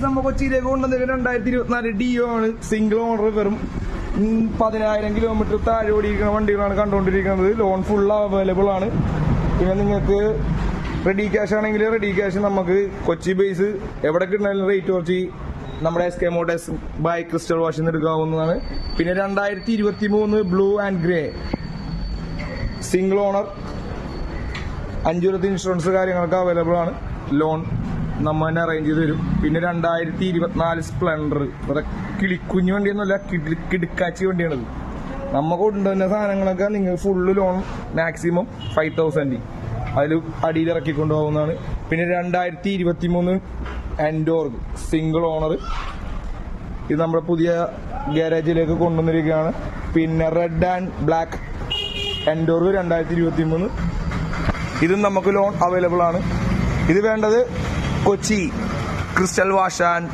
നമ്മൾ കൊച്ചിയിലേക്ക് കൊണ്ടുവന്നത് 2024 ഡിയോ ആണ്. സിംഗിൾ ഓണർ, വെറും 10,000 കിലോമീറ്റർ താഴെ ഓടിയിരിക്കുന്ന വണ്ടികളാണ് കണ്ടുകൊണ്ടിരിക്കുന്നത്. ലോൺ ഫുൾ അവൈലബിൾ ആണ്. പിന്നെ നിങ്ങൾക്ക് റെഡി ക്യാഷ് ആണെങ്കിൽ റെഡി ക്യാഷ് നമുക്ക് കൊച്ചി ബേസ് എവിടെ കിട്ടുന്നാലും റേറ്റ് കുറച്ച് നമ്മുടെ SK മോട്ടോഴ്സ് ബൈ ക്രിസ്റ്റൽ വാഷിൽ നിന്ന് എടുക്കാവുന്നതാണ്. പിന്നെ 2023 blue and grey single owner, 5 വർഷത്തെ ഇൻഷുറൻസ് കാര്യങ്ങളൊക്കെ അവൈലബിൾ ആണ്. ലോൺ നമ്മൾ തന്നെ അറേഞ്ച് ചെയ്ത് തരും. പിന്നെ 2024 സ്പ്ലെൻഡർ, അതൊക്കെ കിളിക്കുഞ്ഞ് വണ്ടിയൊന്നുമല്ല, കിടുക്കാച്ചി വണ്ടിയാണത്. നമ്മൾ കൊണ്ടുവന്ന സാധനങ്ങളൊക്കെ നിങ്ങൾ ഫുള്ള് ലോൺ മാക്സിമം 5,000 അതിൽ അടിയിൽ ഇറക്കി കൊണ്ടുപോകുന്നതാണ്. പിന്നെ 2023 എൻഡോർഗ് സിംഗിൾ ഓണർ, ഇത് നമ്മുടെ പുതിയ ഗാരേജിലേക്ക് കൊണ്ടുവന്നിരിക്കുകയാണ്. പിന്നെ റെഡ് ആൻഡ് ബ്ലാക്ക് എൻഡോർഗ് 2023, ഇതും നമുക്ക് ലോൺ അവൈലബിൾ ആണ്. ഇത് വേണ്ടത് കൊച്ചി ക്രിസ്റ്റൽ വാഷ് ആൻഡ്